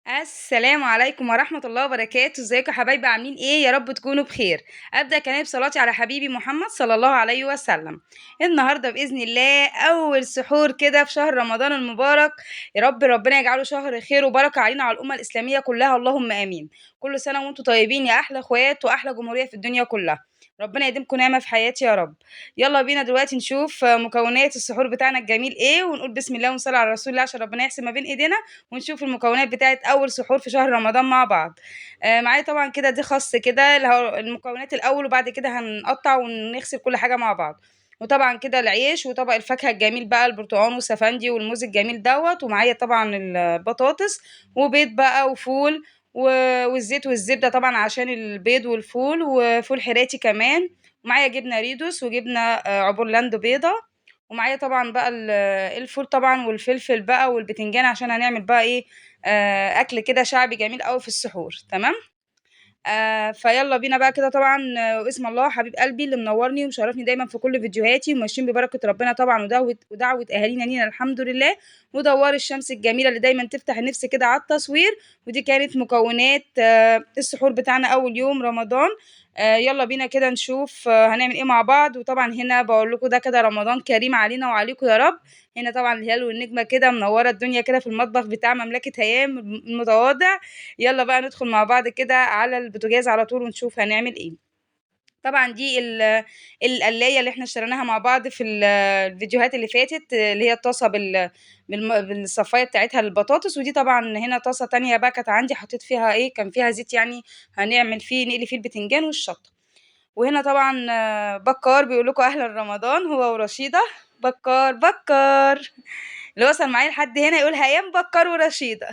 السلام عليكم ورحمة الله وبركاته، ازيكم يا حبايبي؟ عاملين ايه؟ يا رب تكونوا بخير. ابدأ كلامي بصلاتي على حبيبي محمد صلى الله عليه وسلم. النهارده بإذن الله اول سحور كده في شهر رمضان المبارك. يا رب ربنا يجعله شهر خير وبركة علينا وعلى الأمة الإسلامية كلها، اللهم آمين. كل سنة وانتم طيبين يا أحلى اخوات وأحلى جمهورية في الدنيا كلها. ربنا يديمكم نعمة في حياتي يا رب. يلا بينا دلوقتي نشوف مكونات السحور بتاعنا الجميل ايه، ونقول بسم الله ونصلي على رسول الله عشان ربنا يحسن ما بين ايدينا، ونشوف المكونات بتاعة أول سحور في شهر رمضان مع بعض. معايا طبعًا كده دي خَصّ كده اللي هو المكونات الأول، وبعد كده هنقطّع ونغسل كل حاجة مع بعض. وطبعًا كده العيش وطبق الفاكهة الجميل بقى البرتقان والسفندي والموز الجميل دوّة، ومعايا طبعًا البطاطس وبيض بقى وفول و والزيت والزبدة طبعًا عشان البيض والفول، وفول حراتي كمان، ومعايا جبنة ريدوس وجبنة عبورلاند بيضا، ومعايا طبعًا بقى الفول طبعًا والفلفل بقى والبتنجان عشان هنعمل بقى إيه، أكل كده شعبي جميل أوي في السحور، تمام؟ فيالّا بينا بقى كده طبعًا واسم الله حبيب قلبي اللي منوّرني ومشرّفني دايمًا في كل فيديوهاتي وماشيين ببركة ربنا طبعًا ودعوة أهالينا لينا الحمد لله، ودوّار الشمس الجميلة اللي دايمًا تفتح النِفس كده على التصوير. ودي كانت مكونات السحور بتاعنا أول يوم رمضان. يالّا بينا كده نشوف هنعمل إيه مع بعض. وطبعًا هنا باقول لكم ده كده رمضان كريم علينا وعليكم يا رب. هنا طبعًا الهلال والنجمة كده منوّرة الدنيا كده في المطبخ بتاع مملكة هيام المتواضع. يالّا بقى ندخل مع بعض كده على البوتاجاز على طول ونشوف هنعمل إيه. طبعًا دي القلاية اللي إحنا اشتريناها مع بعض في الفيديوهات اللي فاتت، اللي هي الطاسة بالصفاية بتاعتها للبطاطس. ودي طبعًا هنا طاسة تانية بقى كانت عندي حطيت فيها إيه، كان فيها زيت يعني هنعمل فيه نقلي فيه البتنجان والشطة. وهنا طبعًا بكّار بيقول لكم أهلًا رمضان هو ورشيدة. بكّار، بكّار اللي وصل معايا لحد هنا يقول هيام بكّار ورشيدة،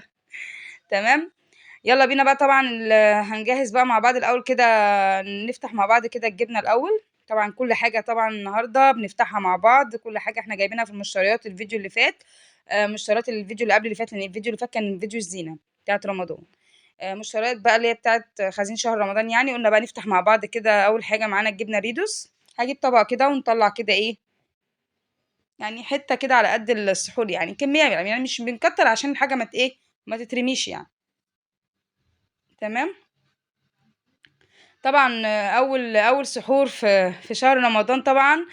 تمام. يالّا بينا بقى طبعًا هنجهّز بقى مع بعض الأول كده، نفتح مع بعض كده الجبنة الأول. طبعًا كل حاجة طبعًا النهارده بنفتحها مع بعض، كل حاجة إحنا جايبينها في المشتريات الفيديو اللي فات، مشتريات الفيديو اللي قبل اللي فات، لإن الفيديو اللي فات كان فيديو الزينة بتاعة رمضان. مشتريات بقى اللي هي بتاعة خزين شهر رمضان يعني، قُلنا بقى نفتح مع بعض كده. أول حاجة معانا الجبنة ريدوس، هاجيب طبق كده ونطلّع كده إيه، يعني حتّة كده على قد السحور يعني، كمية يعني مش بنكتّر عشان الحاجة ما تترميش يعني، تمام. طبعًا أول سحور في شهر رمضان طبعًا.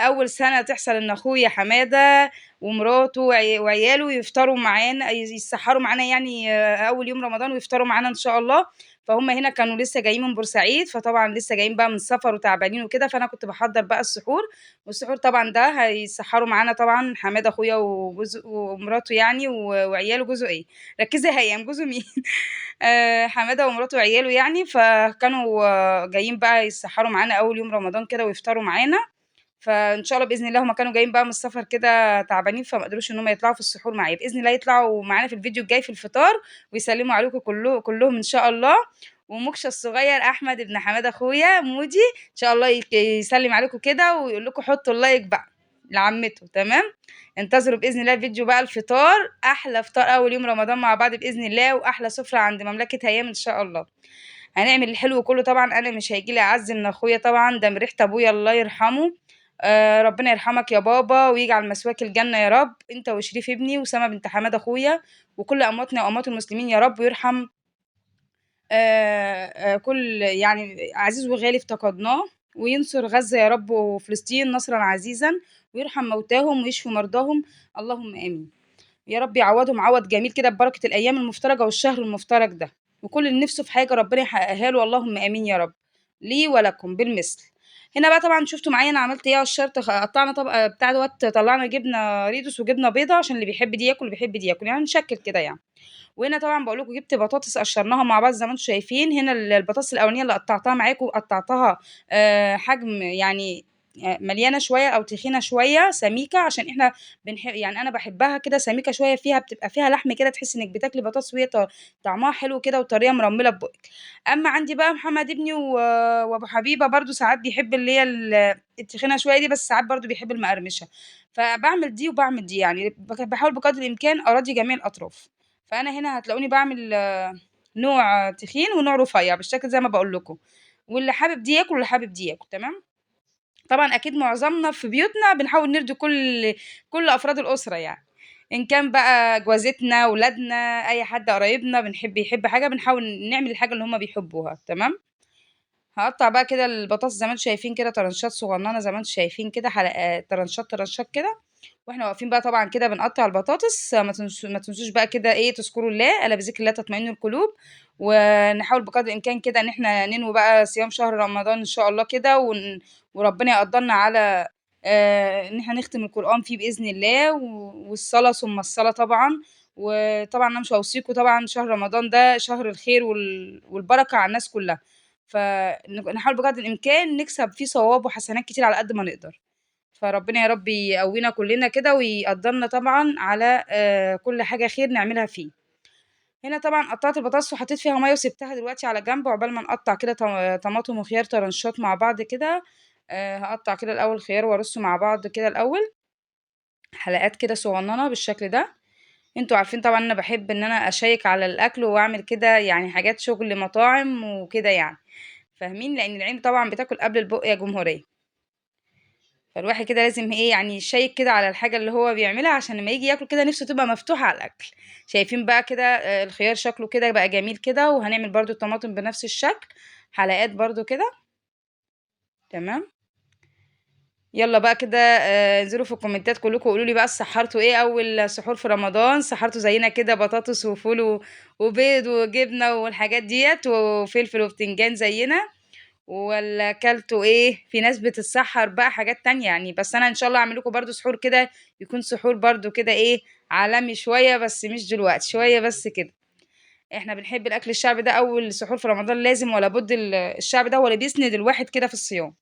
أول سَنة تحصل إن أخويا حمادة ومراته وعياله يفطروا معانا، يتسحّروا معانا يعني أول يوم رمضان ويفطروا معانا إن شاء الله. فهُم هنا كانوا لسه جايين من بورسعيد، فطبعًا لسه جايين بقى من السفر وتعبانين وكده، فأنا كنت باحضّر بقى السحور. والسحور طبعًا ده هيتسحّروا معانا طبعًا حمادة أخويا ومراته يعني وعياله جوزه إيه، ركّزي يا هيام جوزه مين؟ حمادة ومراته وعياله يعني، فكانوا جايين بقى يتسحّروا معانا أول يوم رمضان كده ويفطروا معانا. فإن شاء الله بإذن الله هُم كانوا جايين بقى من السفر كده تعبانين، فما قدروش إن هُم يطلعوا في السحور معايا. بإذن الله يطلعوا معانا في الفيديو الجاي في الفطار ويسلّموا عليكم كلّهم إن شاء الله. وموكشة الصغير أحمد ابن حمادة أخويا مودي إن شاء الله يسلّم عليكم كده ويقول لكم حطّوا اللايك بقى لعمته، تمام. انتظروا بإذن الله فيديو بقى الفطار، أحلى فطار أول يوم رمضان مع بعض بإذن الله، وأحلى سفرة عند مملكة هيام إن شاء الله. هنعمل الحلو كله طبعًا، أنا مش هييجي لي أعز من أخويا طبعًا، ده من ريحة أبويا الله يرحمه. ربنا يرحمك يا بابا ويجعل مثواك الجنة يا رب، أنت وشريف ابني وسما بنت حمادة أخويا، وكل أمواتنا وأموات المسلمين يا رب، ويرحم كل يعني عزيز وغالي افتقدناه، وينصر غزة يا رب وفلسطين نصرًا عزيزًا، ويرحم موتاهم ويشفي مرضاهم، اللهم آمين. يا رب يعوضهم عوض جميل كده ببركة الأيام المفترجة والشهر المفترج ده، وكل اللي نفسه في حاجة ربنا يحققها له، اللهم آمين يا رب، لي ولكم بالمثل. هنا بقى طبعًا شُفتوا معايا أنا عملت إيه على الشرط، قطّعنا طبق بتاع دوّة، طلّعنا جبنة ريدوس وجبنة بيضا عشان اللي بيحب دي ياكل واللي بيحب دي ياكل، يعني نشكِّل كده يعني. وهنا طبعًا باقول لكم جِبت بطاطس قشّرناها مع بعض زي ما أنتم شايفين. هنا البطاطس الأولانية اللي قطّعتها معاكم قطّعتها حجم يعني مليانة شوية أو تخينة شوية سميكة، عشان إحنا يعني أنا باحبها كده سميكة شوية، بتبقى فيها لحم كده تحسّي إنِّك بتاكلي بطاطس وهي طعمها حلو كده وطريّة مرمّلة في بُقِّك. أمّا عندي بقى محمد ابني وأبو حبيبة برضه ساعات بيحب اللي هي التخينة شوية دي، بس ساعات برضه بيحب المقرمشة. فباعمل دي وباعمل دي، يعني باحاول بقدر الإمكان أراضي جميع الأطراف. فأنا هنا هتلاقوني باعمل نوع تخين ونوع رفيّع بالشكل زي ما باقول لكم، واللي حابب دي ياكل واللي حابب دي ياكل، تمام. طبعًا أكيد معظمنا في بيوتنا بنحاول نرضي كل أفراد الأسرة يعني. إن كان بقى جوازتنا، ولادنا، أي حد قرايبنا يحب حاجة بنحاول نعمل الحاجة اللي هما بيحبوها. تمام. هقطع بقى كده البطاطس زي ما انتوا شايفين كده طرنشات صغننة، زي ما انتوا شايفين كده حلقات طرنشات كده. واحنا واقفين بقى طبعا كده بنقطع البطاطس، ما تنسوش بقى كده ايه تذكروا الله الا بذكر الله تطمئن القلوب. ونحاول بقدر الامكان كده ان احنا ننوي بقى صيام شهر رمضان ان شاء الله كده، وربنا يقدرنا على ان احنا نختم القرآن فيه بإذن الله، والصلاة ثم الصلاة طبعا. وطبعا انا مش هوصيكم، طبعا شهر رمضان ده شهر الخير والبركة على الناس كلها، فنحاول بقدر الامكان نكسب فيه صواب وحسنات كتير على قد ما نقدر. فربنا يا رب يقوينا كلنا كده ويقدرنا طبعا على كل حاجة خير نعملها فيه. هنا طبعا قطعت البطاطس وحطيت فيها ميه وسبتها دلوقتي على جنب، عقبال ما نقطع كده طماطم وخيار طرنشات مع بعض كده. هقطع كده الاول خيار وارصه مع بعض كده الاول حلقات كده صغننه بالشكل ده. انتوا عارفين طبعا انا بحب ان انا اشيك على الاكل واعمل كده يعني حاجات شغل مطاعم وكده يعني، فاهمين؟ لان العين طبعا بتاكل قبل البق يا جمهوريه. فالواحد كده لازم ايه يعني يشيك كده على الحاجة اللي هو بيعملها عشان لما يجي ياكل كده نفسه تبقى مفتوحة على الأكل. شايفين بقى كده الخيار شكله كده بقى جميل كده، وهنعمل برضو الطماطم بنفس الشكل حلقات برضو كده. تمام. يلا بقى كده انزلوا في الكومنتات كلكم قولوا لي بقى سحرتوا ايه اول سحور في رمضان؟ سحرتوا زينا كده بطاطس وفول وبيض وجبنة والحاجات ديت وفلفل وبتنجان زينا، ولا اكلتوا ايه؟ في ناس بتتسحر بقى حاجات تانية يعني، بس انا ان شاء الله اعمل لكم برضو سحور كده يكون سحور برضو كده ايه عالمي شوية، بس مش دلوقتي شوية بس كده. احنا بنحب الاكل الشعبي ده اول سحور في رمضان لازم ولا بد، الشعب ده هو اللي بيسند الواحد كده في الصيام.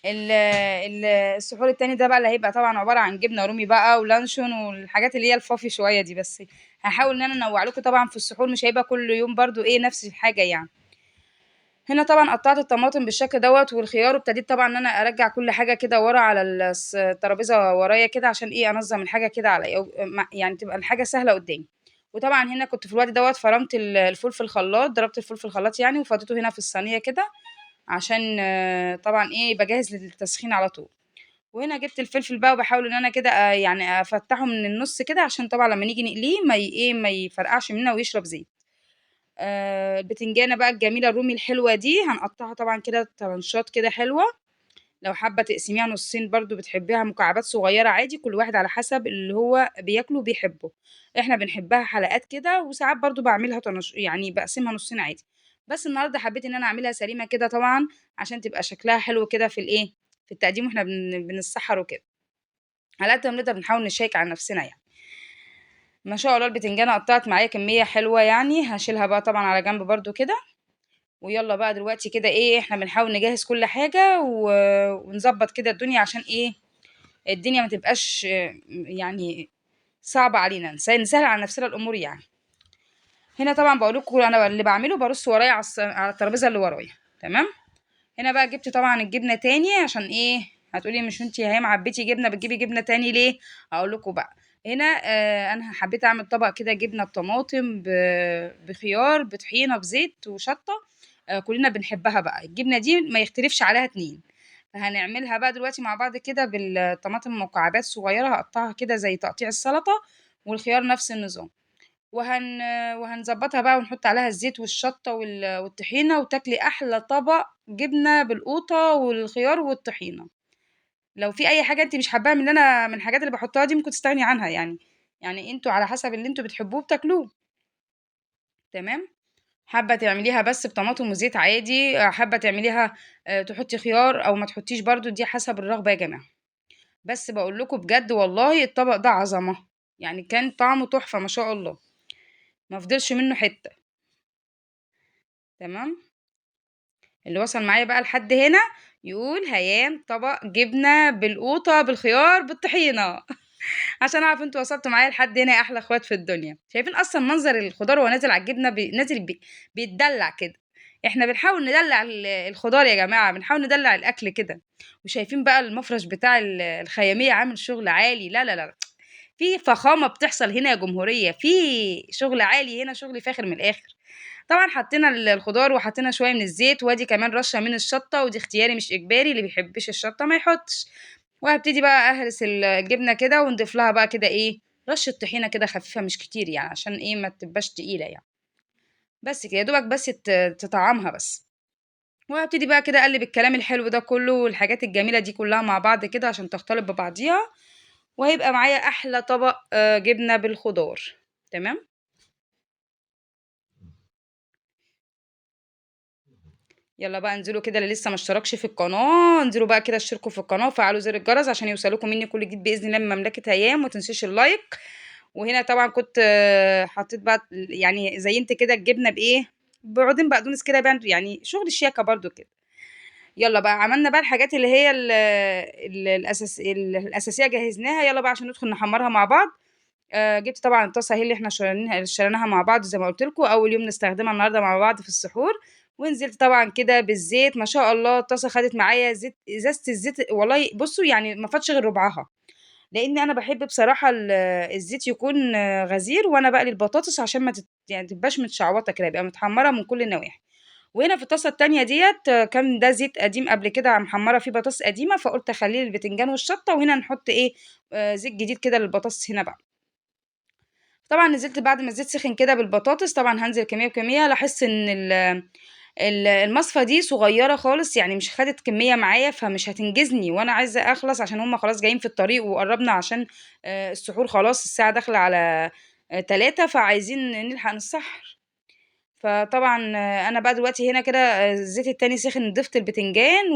السحور التاني ده بقى اللي هيبقى طبعا عبارة عن جبنة رومي بقى ولانشون والحاجات اللي هي الفافي شوية دي بس. هحاول ان انا انوع لكم طبعا في السحور، مش هيبقى كل يوم برضو ايه نفس الحاجة يعني. هنا طبعا قطعت الطماطم بالشكل دوت والخيار، وابتديت طبعا ان انا ارجع كل حاجه كده ورا على الترابيزه ورايا كده عشان ايه انظم الحاجه كده على يعني تبقى الحاجه سهله قدامي. وطبعا هنا كنت في الوقت دوت فرمت الفول في الخلاط، ضربت الفول في الخلاط يعني وفضيته هنا في الصينيه كده عشان طبعا ايه بجهز للتسخين على طول. وهنا جبت الفلفل بقى وبحاول ان انا كده يعني افتحه من النص كده عشان طبعا لما نيجي نقليه ما يفرقعش مننا ويشرب زيت. البتنجانة بقى الجميلة الرومي الحلوة دي هنقطعها طبعا كده طرنشات كده حلوة. لو حابة تقسميها نصين برضو بتحبيها مكعبات صغيرة عادي، كل واحد على حسب اللي هو بياكله وبيحبه. احنا بنحبها حلقات كده، وساعات برضو بعملها يعني بقسمها نصين عادي. بس النهاردة حبيت ان انا اعملها سليمة كده طبعا عشان تبقى شكلها حلو كده في الايه في التقديم، واحنا بنسحر وكده. على قد ما نقدر بنحاول نشيك على نفسنا يعني. ما شاء الله البتنجانة قطعت معايا كمية حلوة يعني، هشيلها بقى طبعا على جنب برضو كده. ويلا بقى دلوقتي كده ايه احنا بنحاول نجهز كل حاجة ونظبط كده الدنيا عشان ايه الدنيا ما تبقاش يعني صعبة علينا، نسهل على نفسنا الامور يعني. هنا طبعا بقول لكم انا اللي بعمله برص ورايا على الترابيزة اللي ورايا. تمام. هنا بقى جبت طبعا الجبنة تاني عشان ايه هتقولي مش انتي هي عبيتي جبنة بتجيبي جبنة تاني ليه؟ هقول لكم بقى. هنا انا حبيت اعمل طبق كده جبنة بطماطم بخيار بطحينة بزيت وشطة. كلنا بنحبها بقى الجبنة دي ما يختلفش عليها اتنين. فهنعملها بقى دلوقتي مع بعض كده بالطماطم مكعبات صغيرة هقطعها كده زي تقطيع السلطة، والخيار نفس النظام. وهن وهنظبطها بقى ونحط عليها الزيت والشطة والطحينة وتاكلي أحلى طبق جبنة بالقوطة والخيار والطحينة. لو في أي حاجة انت مش حباها من الحاجات اللي بحطها دي ممكن تستغني عنها يعني. يعني انتوا على حسب اللي انتوا بتحبوه بتاكلوه. تمام. حابة تعمليها بس بطماطم وزيت عادي، حابة تعمليها تحطي خيار او ما تحطيش برضو، دي حسب الرغبة يا جماعة. بس بقول لكم بجد والله الطبق ده عظمة، يعني كان طعمه تحفة ما شاء الله، ما فضلش منه حتة. تمام. اللي وصل معايا بقى لحد هنا يقول هيام طبق جبنة بالقوطة بالخيار بالطحينة عشان اعرف انتوا وصلتوا معايا لحد هنا يا احلى اخوات في الدنيا. شايفين اصلا منظر الخضار وهو نازل على الجبنة نازل بيتدلع كده. احنا بنحاول ندلع الخضار يا جماعة، بنحاول ندلع الاكل كده. وشايفين بقى المفرش بتاع الخيامية عامل شغل عالي، لا لا لا، في فخامة بتحصل هنا يا جمهورية، في شغل عالي هنا، شغل فاخر من الاخر. طبعا حطينا الخضار وحطينا شويه من الزيت، وادي كمان رشه من الشطه، ودي اختياري مش اجباري، اللي بيحبش الشطه ما يحطش. وهابتدي بقى أهرس الجبنة كده ونضيف لها بقى كده إيه، رشة طحينة كده خفيفة مش كتير يعني عشان إيه ما تبقاش تقيلة يعني، بس كده يا دوبك بس تطعمها بس. وهابتدي بقى كده أقلب الكلام الحلو ده كله والحاجات الجميلة دي كلها مع بعض كده عشان تختلط ببعضيها، وهيبقى معايا أحلى طبق جبنة بالخضار. تمام. يلا بقى انزلوا كده اللي لسه ما اشتركش في القناة، انزلوا بقى كده اشتركوا في القناة وفعلوا زر الجرس عشان يوصلكم مني كل جديد بإذن الله من مملكة أيام، وتنسيش اللايك. وهنا طبعا كنت حطيت بقى يعني زينت كده الجبنة بإيه، بعودين بقدونس كده يعني شغل الشياكة برضو كده. يلا بقى عملنا بقى الحاجات اللي هي الأساسية جهزناها، يلا بقى عشان ندخل نحمرها مع بعض. جبت طبعا الطاسه هي اللي احنا شريناها مع بعض زي ما قلت لكم اول يوم نستخدمها النهارده مع بعض في السحور. ونزلت طبعا كده بالزيت، ما شاء الله الطاسه خدت معايا زيت، ازازه الزيت والله بصوا يعني ما فاتش غير ربعها، لان انا بحب بصراحه الزيت يكون غزير وانا بقلي البطاطس عشان ما يعني تبقاش متشعوطه كده، يبقى متحمره من كل النواحي. وهنا في الطاسه التانية ديت كان ده زيت قديم قبل كده محمره فيه بطاطس قديمه، فقلت اخليه البتنجان والشطه، وهنا نحط ايه زيت جديد كده للبطاطس هنا بقى. طبعا نزلت بعد ما الزيت سخن كده بالبطاطس، طبعا هنزل كميه بكميه، لاحظت ان المصفى دي صغيره خالص يعني مش خدت كميه معايا فمش هتنجزني، وانا عايزه اخلص عشان هم خلاص جايين في الطريق وقربنا عشان السحور خلاص الساعه داخله على 3 فعايزين نلحق نسحر. فطبعا انا بقى دلوقتي هنا كده الزيت التاني سخن، ضفت البتنجان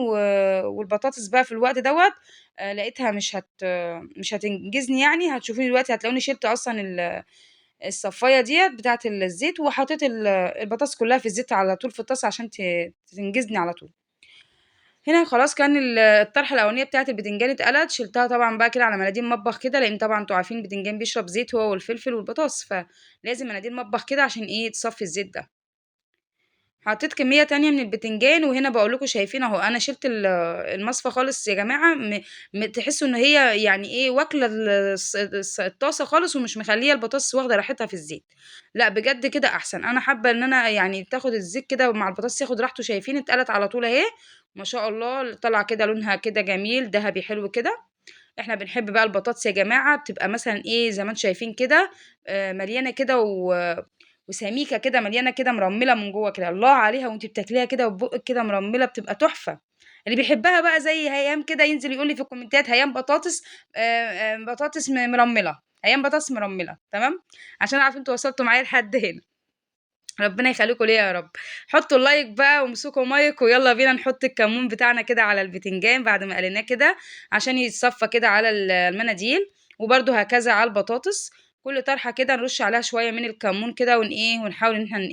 والبطاطس بقى في الوقت دوت. لقيتها مش هتنجزني يعني، هتشوفوني دلوقتي هتلاقوني شلت اصلا الصفاية ديّة بتاعة الزيت، وحطيت البطاطس كلّها في الزيت على طول في الطاسة عشان تنجزني على طول. هنا خلاص كان الطرحة الأولانية بتاعة البتنجان اتقلت، شِلتها طبعًا بقى كده على مناديل مطبخ كده، لإن طبعًا أنتم عارفين البتنجان بيشرب زيت هو والفلفل والبطاطس، فلازم مناديل مطبخ كده عشان إيه، تصفّي الزيت ده. حطيت كمية تانية من البتنجان، وهنا باقول لكم شايفين أهو أنا شِلت المصفى خالص يا جماعة، تحسّوا إن هي يعني إيه واكلة الطاسة خالص ومش مخلّية البطاطس واخدة راحتها في الزيت، لأ بجد كده أحسن، أنا حابة إن أنا يعني تاخد الزيت كده مع البطاطس ياخد راحته، شايفين اتقلت على طول أهي، ما شاء الله طالعة كده لونها كده جميل دهبي حلو كده. إحنا بنحب بقى البطاطس يا جماعة بتبقى مثلًا إيه زي ما أنتم شايفين كده مليانة كده وسميكة كده مليانة كده مرمّلة من جوّه كده، الله عليها وأنتِ بتاكليها كده وفي بُقِّك كده مرمّلة بتبقى تحفة. اللي بيحبها بقى زي هيام كده ينزل يقول لي في الكومنتات هيام بطاطس بطاطس مرمّلة، هيام بطاطس مرمّلة تمام، عشان أعرف أنتم وصلتوا معايا لحد هنا. ربنا يخليكم ليّا يا رب. حطّوا اللايك بقى وامسكوا مايك ويالّا بينا نحط الكمون بتاعنا كده على البتنجان بعد ما قليناه كده، عشان يتصفّى كده على المناديل، وبرضه هكذا على البطاطس، كل طرحة كده نرُش عليها شوية من الكمون كده ونحاول إن إحنا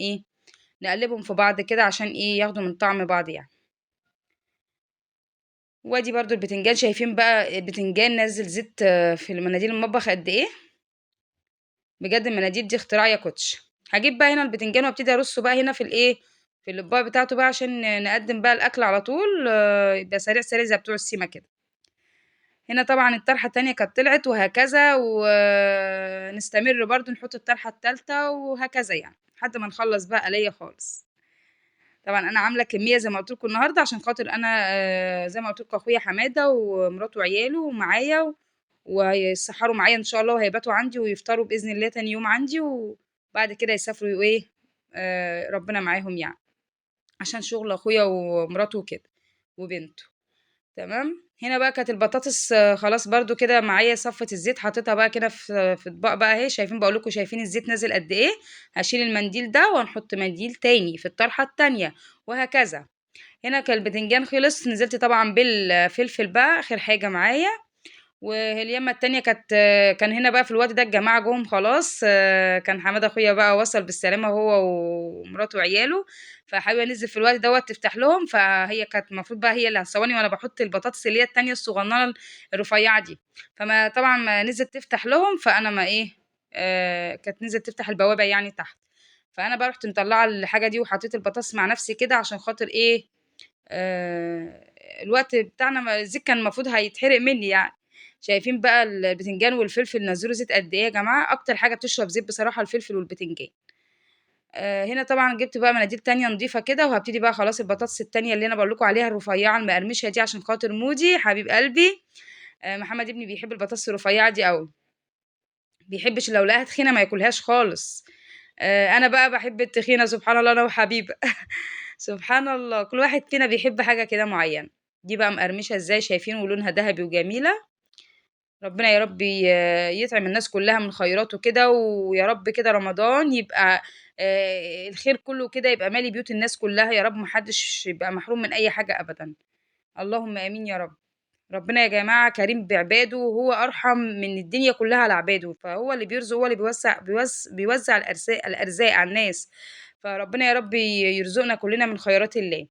نقلّبهم في بعض كده عشان ياخدوا من طعم بعض يعني. وآدي برضه البتنجان، شايفين بقى البتنجان نزّل زيت في المناديل المطبخ قد إيه؟ بجد المناديل دي اختراع يا كوتش. هاجيب بقى هنا البتنجان وابتدي ارصه بقى هنا في الاطباق بتاعته بقى عشان نقدم بقى الاكل على طول يبقى سريع سريع زي بتوع السيما كده. هنا طبعا الطرحه التانية كانت طلعت وهكذا، ونستمر برضو نحط الطرحه التالتة وهكذا يعني لحد ما نخلص بقى قليه خالص. طبعا انا عامله كميه زي ما قلت لكم النهارده عشان خاطر انا زي ما قلت لكم اخويا حماده ومراته وعياله ومعايا، وهيسحروا معايا ان شاء الله وهيباتوا عندي ويفطروا باذن الله تاني يوم عندي، وبعد كده يسافروا ايه ربنا معاهم يعني عشان شغل اخويا ومراته وكده وبنته. تمام. هنا بقى كانت البطاطس خلاص برضو كده معايا صفة الزيت، حطيتها بقى كده في اطباق بقى اهي، شايفين بقول لكم شايفين الزيت نازل قد ايه. هشيل المنديل ده وهنحط منديل تاني في الطرحة التانية وهكذا. هنا كان البتنجان خلص، نزلت طبعا بالفلفل بقى اخر حاجة معايا. واليمة التانية كان هنا بقى في الوقت ده الجماعة جم خلاص، كان حماد اخويا بقى وصل بالسلامة هو ومراته وعياله، فحابة ننزل في الوقت دوت تفتح لهم، فهي كانت المفروض بقى هي اللي هتصورني وانا بحط البطاطس اللي هي التانية الصغننة الرفيعة دي. فما طبعا ما نزلت تفتح لهم فانا ما ايه كانت نزلت تفتح البوابة يعني تحت. فانا بقى رحت مطلعة الحاجة دي وحطيت البطاطس مع نفسي كده عشان خاطر ايه آآ الوقت بتاعنا الزيت كان المفروض هيتحرق منّي يعني. شايفين بقى البتنجان والفلفل نزّلوا زيت قد إيه يا جماعة، أكتر حاجة بتشرب زيت بصراحة الفلفل والبتنجان. هنا طبعًا جِبت بقى مناديل تانية نضيفة كده، وهابتدي بقى خلاص البطاطس التانية اللي أنا باقول لكم عليها الرفيّعة المقرمشة دي عشان خاطر مودي حبيب قلبي، محمد ابني بيحب البطاطس الرفيعة دي أوي، بيحبش لو لقاها تخينة ما ياكلهاش خالص. أنا بقى باحب التخينة سبحان الله أنا وحبيبة. سبحان الله، كل واحد فينا بيحب حاجة كده معيّنة. دي بقى مقرمشة إزاي شايفين ولونها دهبي وجميلة. ربنا يا رب يطعم الناس كلها من خيراته كده، ويا رب كده رمضان يبقى الخير كله كده يبقى مالي بيوت الناس كلها يا رب، ما حدش يبقى محروم من أي حاجة أبدًا. اللهم آمين يا رب. ربنا يا جماعة كريم بعباده، وهو أرحم من الدنيا كلها على عباده، فهو اللي بيرزق، هو اللي بيوزع الأرزاق على الناس. فربنا يا رب يرزقنا كلنا من خيرات الله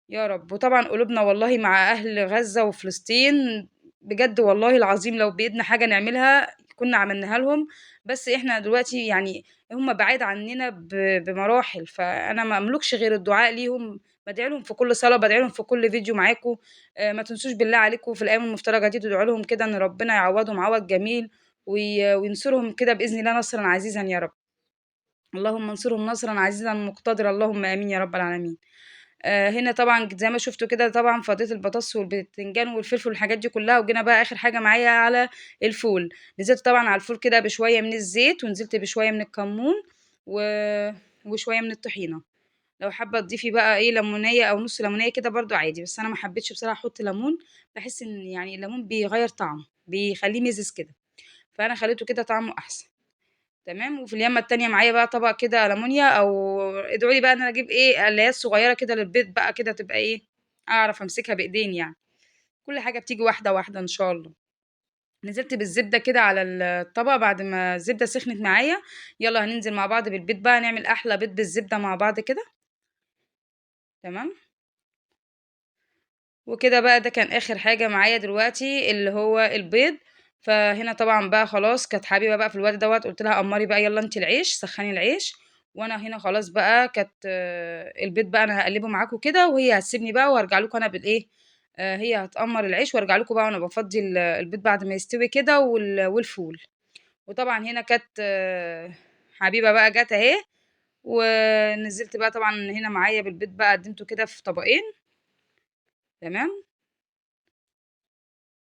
يا رب. وطبعًا قلوبنا والله مع أهل غزة وفلسطين، بجد والله العظيم لو بإيدنا حاجة نعملها كنا عملناها لهم. بس إحنا دلوقتي يعني هم بعيد عننا بمراحل، فأنا ما أملكش غير الدعاء ليهم، بادعي لهم في كل صلاة، بادعي لهم في كل فيديو معاكم. ما تنسوش بالله عليكم في الأيام المفترجة دي تدعوا لهم كده إن ربنا يعوضهم عوض جميل، وينصرهم كده بإذن الله نصرًا عزيزًا يا رب. اللهم انصرهم نصرًا عزيزًا مقتدرًا، اللهم آمين يا رب العالمين. هنا طبعًا زي ما شُفتوا كده طبعًا فضيت البطاطس والبتنجان والفلفل والحاجات دي كلّها، وجينا بقى آخر حاجة معايا على الفول. نزلت طبعًا على الفول كده بشوية من الزيت، ونزلت بشوية من الكمون و وشوية من الطحينة. لو حابة تضيفي بقى إيه ليمونية أو نُص ليمونية كده برضه عادي، بس أنا ما حبيتش بصراحة أحط ليمون، باحس إن يعني الليمون بيغيّر طعمه، بيخلّيه مِزِز كده، فأنا خليته كده طعمه أحسن. تمام. وفي اليمة التانية معايا بقى طبق كده ألمونيا، أو ادعوا لي بقى إن أنا أجيب إيه قلايات صغيرة كده للبيض بقى كده تبقى إيه أعرف أمسكها بإيدين يعني. كل حاجة بتيجي واحدة واحدة إن شاء الله. نزلت بالزبدة كده على الطبق بعد ما الزبدة سخنت معايا. يلا هننزل مع بعض بالبيض بقى نعمل أحلى بيض بالزبدة مع بعض كده. تمام. وكده بقى ده كان آخر حاجة معايا دلوقتي اللي هو البيض. فهنا طبعًا بقى خلاص كانت حبيبة بقى في الوقت دوّة، قُلت لها قمّري بقى يالّا أنتِ العيش، سخّني العيش. وأنا هنا خلاص بقى كانت البيض بقى أنا هاقلّبه معاكم كده، وهي هتسيبني بقى وهارجع لكم أنا بالإيه، هي هتقمّر العيش وارجع لكم بقى وأنا بافضّي البيض بعد ما يستوي كده والفول. وطبعًا هنا كانت حبيبة بقى جات أهي، ونزلت بقى طبعًا هنا معايا بالبيض بقى قدّمته كده في طبقين. تمام.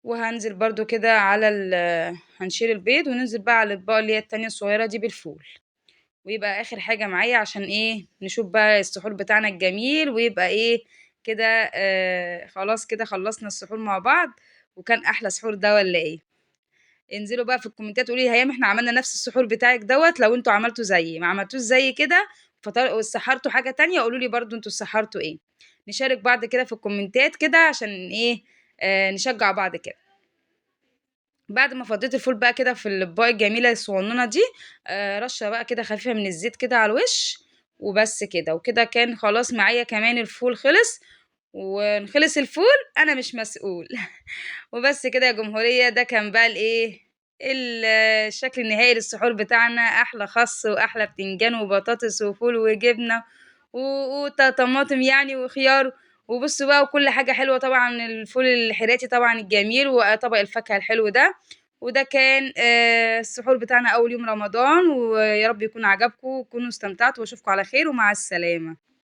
وهانزل برضه كده على هنشيل البيض وننزل بقى على الأطباق اللي هي التانية الصغيرة دي بالفول. ويبقى آخر حاجة معايا عشان إيه نشوف بقى السحور بتاعنا الجميل، ويبقى إيه كده خلاص كده خلصنا السحور مع بعض. وكان أحلى سحور ده والّا إيه؟ انزلوا بقى في الكومنتات قولوا لي هيام إحنا عملنا نفس السحور بتاعِك دوّة، لو أنتم عملتوا زيي، ما عملتوش زيي كده واتسحرتوا حاجة تانية قولوا لي برضه أنتم اتسحرتوا إيه. نشارك بعض كده في الكومنتات كده عشان إيه نشجع بعض كده. بعد ما فضيت الفول بقى كده في الأطباق الجميلة الصغننة دي، رشة بقى كده خفيفة من الزيت كده على الوش. وبس كده، وكده كان خلاص معايا كمان الفول خلص. وإن خلص الفول أنا مش مسؤول. وبس كده يا جمهورية ده كان بقى الإيه الشكل النهائي للسحور بتاعنا، أحلى خس وأحلى بتنجان وبطاطس وفول وجبنة طماطم يعني وخيار. وبصوا بقى وكل حاجة حلوة طبعًا الفول الحراتي طبعًا الجميل وطبق الفاكهة الحلو ده. وده كان السحور بتاعنا أول يوم رمضان، ويا رب يكون عجبكم وتكونوا استمتعتوا واشوفكم على خير ومع السلامة.